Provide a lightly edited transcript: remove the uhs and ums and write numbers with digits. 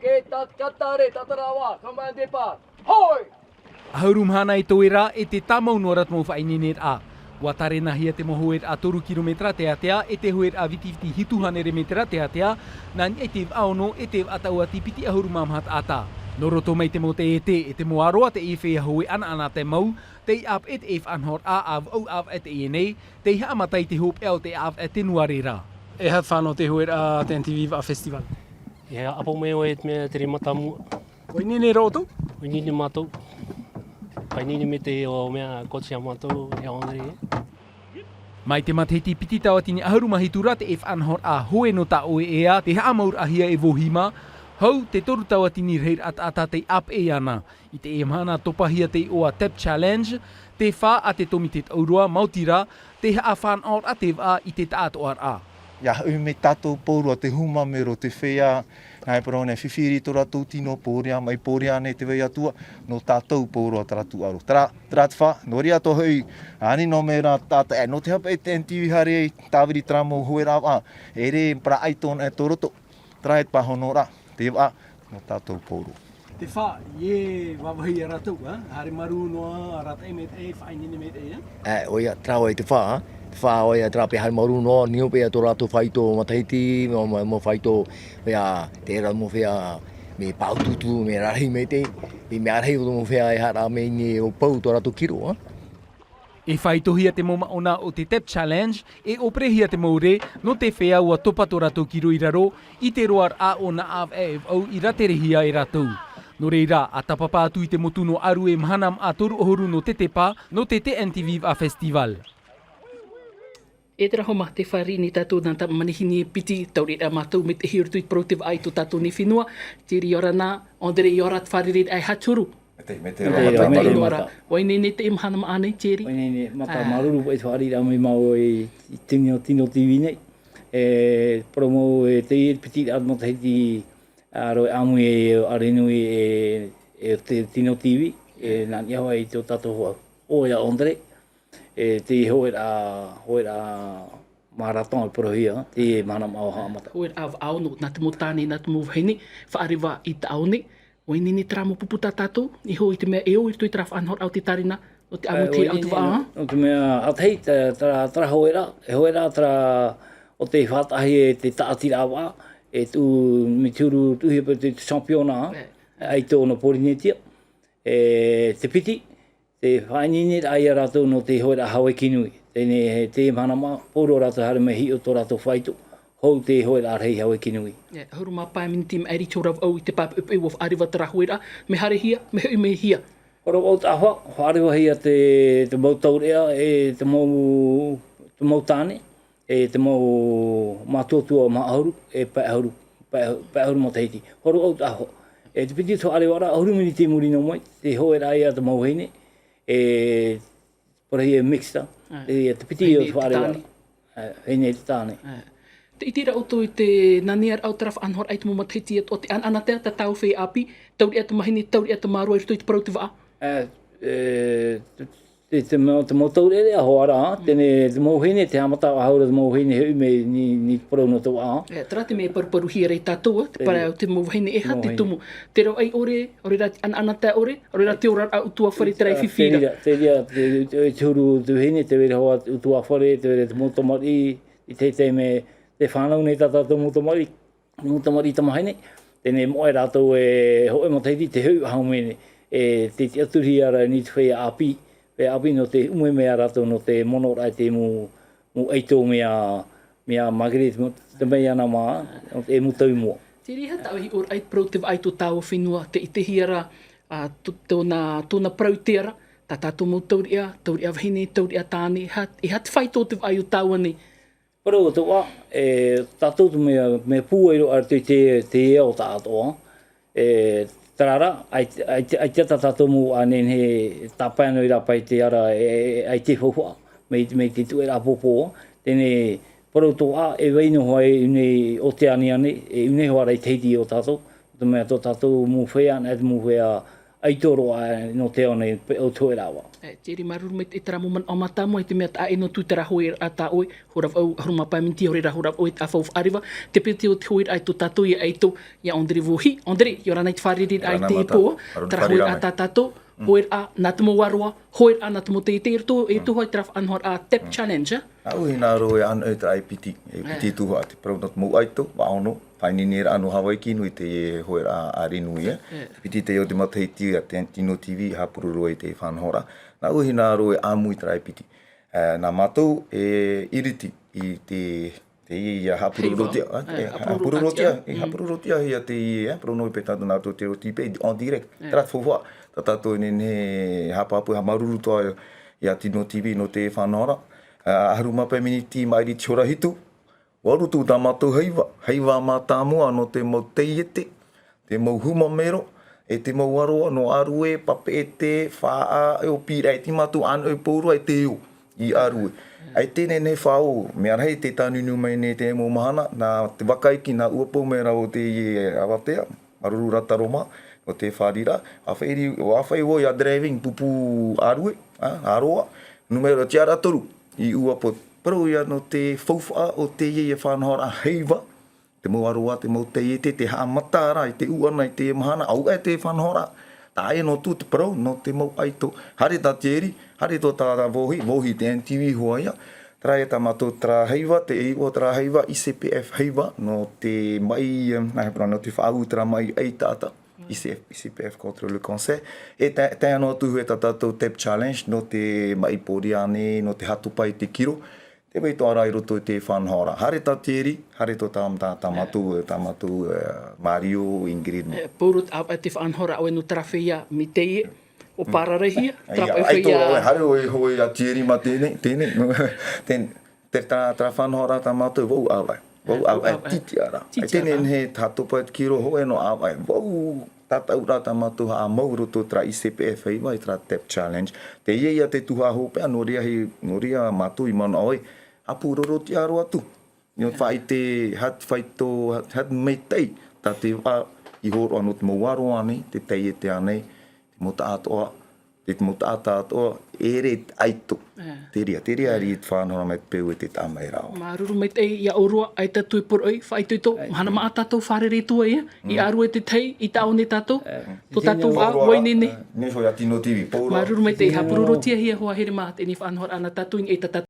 ke tatare tatarawa, commande pas. Hoi! Ahaurum hana i toera e te tamau norat mo whainenir a. Watare na hia te mohoer a 3 kilometra te atea e te hoer a vitiviti hituhanere metra te atea na e te aono e te ataua tipiti ahaurum amhat ata. Noroto mai te mo te e te moaroa te efe ahoe ana te mau, te ap et ef anhor a av au av et ene, te hamatai te hop el te av et te nuarera. E hat whanau te hoer a te Antiviva Festival. Ja, apo meo e me te matamu. Wainene roto? Wainene matou. Wainene me te o mea kotsia matou e Andre. Mai te mateti piti tawatini aharumahi tura te ef anhor a hoe no ta oe ea te haamaur ahia e vohima. Hau te toru tawatini reir ata te ap e ana. I te emhana topahia te oa Tap Challenge, te wha a te tomitet aurua mautira, te haa whan or a te wha i te taatoar a. Ia me tātou pōrua te humamero te whea, ngai parone whiwhiri tō rātou tino pōrea, mai pōrea nei te wei atua, no tātou pōrua taratu aro. Tara te wha, nori ato hui, ani no me rā tātou, no te hapa e te NTV hare, tāwiri tramo hoi rā wā, e re pra aitona e tō roto, tara e pahono rā, te wā, no tātou pōrua. Te wha, ie, wawahi a rātou, hare maru noa, rata e me te e, whainene me te e. Oia, trao e te wha, wha oia trape hai maru no niu pe to rato faito matahiti mo faito pea te ra mo fea me paututu me rahi me te i me arahi mo fea e hara me ni o pau to rato kiro E whaitohia te moma ona o te Tap Challenge e oprehia te maure no te whea ua topa tō rato ki roi raro i te roar a o na av e au i raterehia e ratou. No reira, a tapapa atu i te motuno aru e mahanam a toru ohoru no te tepa no te NTV Festival. E te raho te wharini tātou nā tā manihini e piti, tauri a mātou me te hirutu i protiv ai tō tātou ni whenua, tiri ora nā, ondere i ora te whariri ai haturu. Me te rā. Wainene te imhana ma ane, Jerry? Wainene, mata maruru e te whariri a mai mau e tino tiwi nei. E promo e te i piti a mata hiti aro e amu e arenui e te tino tiwi, e nā niawa i tō tātou hoa. Oia ondere. E te hoera marathon prohia te mana mau hamata. Hoera av au no na te motane na te movhene whaariwa i te aone. Waini ni tramo puputa tātou, i ho i te mea eo i tui traf anhor au te tarina o te amuti au te waa. O te mea atei, tra hoera, e hoera tra o te whatahi e te taatira wā, e tu mituru tuhi pe te championa, ai tōna porinetia, e te piti, te whainini ai a rātou no te hoera hawe kinui. Tēne te manama, pōro rātou hare me hi o tō rātou whaitu, hou te hoera arhei hawe kinui. Huru mā pai mini tīm airi tōrau au i te pāp upi wa whaariwa tara hoera, me hare hia, me hui me hia. Ora au tāwha, whaariwa hia te mautaurea, e te mau tāne, e te mau mātuatua maahauru, e paehauru mo teiti. Horu au tāwha. E te piti tō arewara, ahuru mini te muri no mai, te hoera ai a te mau heine, e porahia mixta, e te piti o te whaarewara. Heine te tāne. Te itira auto i te naniar au taraf anhor ai te mumatiti o te ananatea ta tau whee api, tauri atu mahini, tauri atu marua i rutu i te parau te waa. Te mautaure rea hoara, tēne te mauhine, te hamata ahaura te mauhine heu me ni parau no te waa. Tara te mea paruparu hia rei tātou, te parau te mauhine e ha te tumu. Te rau ai ore rati ananatea ore rati ora au tua whare te rei whiwhira. Te rea, te huru te hine, te wera hoa utua whare, te wera te motomari, i te me te whanau nei tātou motomari tamahine. Tēne moe rātou e hoe mataiti te heu haumene, e te aturi ara ni te whea api, pe api no te umwe mea rātou no te monorai te mu eito mea Margaret, te mea ana maa, e mutau mua. Te riha tau hi ora ai protiv ai tō tāua whenua, te itehiara, tōna prautera, tā tātou mō tauria wahine, tauria tāne, e hat whai tō te ai o tāua nei. Parau tō wā, tātou tu mea pūeiro ar te eo tātoa, tarara, ai tata tātou mu anen he tāpaino i rapai te ara ai te whauwha, me te tue rā pōpōa. Tēne, parau tō wā, e weino hoa e unei o te ani ane, e unei hoa rei teiti o tātou. Tō mea tō tātou mu whea, nai te mu whea ai toro no te one o toe rawa. Tiri maruru me te taramu man o mata mo, te mea ta e no tu tera hoi a ta oi, horaf au haruma pai minti hori ra horaf oi a fau ariva, te piti o te hoi ai to tato i ai to, ia Andre vohi, Andre, i ora nei te whariri ai te po, tera hoi a ta tato, hoi a natamo warua, hoi a natamo te te irto, e tu hoi traf anhor a tap challenge, Au hina ro e anu e tra IPT, IPT tu hoa te prau not mo aito, wa ono, whaini nera anu Hawaii kinu i te hoi a rinu ia. Piti te o te matahiti a te Tino TV, hapururo i te whanhora. Nā au hina ro e amu i tra IPT. Nā mātou e iriti i te ia hapururotia. Hapururotia hia te ia, prau noi pe tātou nātou te roti pe, on direct. Trat fōwha, ta tātou ne hapapu ha maruru toa i a Tino TV no te whanhora. Haruma pe miniti mai ri tiora hitu. Waru tu tā mātou heiwa mā tā mua no te mau teiete, te mau huma mero, e te mau aroa no arue, pape e te whaa e o pira, e te mātou anu e pōrua e te eo i arue. Ai tēnei nei whao, mea rei te tānunu mai nei te emo mahana, nā te wakaiki nā uapo mera o te awatea, maruru rataroma, o te wharira, awhai o ia driving pupu arue, aroa, numero tiara toru. I uapo parau ia no te whauwha o te ie whanhora heiva, te mau aroa, te mau teiete, te haamatara, i te uana, i te mahana, au e te whanhora, tā e no tū te parau, no te mau aito. Hare tā tieri, hare tō tā vohi te NTV hoa ia, tra e tā mātou tra heiva, te eo tra heiva, ICPF heiva, no te mai, no te whaautara mai ei tāta. ICPF contre le cancer. E te anō tuhu e tātou TAP Challenge no te maiporiane, no te hatupai te kiro. Te wei tō arai roto i te whanhora. Hare tā tieri, hare tō tā mātou Mario, Ingrid. Pōrut au te whanhora au e no tarawhia mi teie, o pararehia, trapa e whia. whia. Hare hoi a tieri ma tēnei. Te tā whanhora tā mātou vau awai. Vau awai titi ara. Ai tēnei he hatupai te kiro hoe no awai. Vau tātau rata mātou haa mauro tō tra ICPF hei vai tra TAP Challenge. Te ia te tuha hopea, no ria mātou i mana oi, apu roroti aroa tu. Nio whai te hat mei tei, tā te wā i horo anō te mawaro anei, te tei e te anei, te mota atoa, te mota atoa, ere aito. Te ria ri i te whanhora mai peu e te tāmai rao. Maruru mai tei ia orua ai tatu e poroi, whai tuito, hana maa tātou wharere tua ia, i aru e te tei, i tau ne tātou, tō tātou wā, wai nene. Ne hoi a Tino TV, pōra. Maruru mai tei, hapururo tia hia hoa here maa, te ni whanhora ana tātou, i ta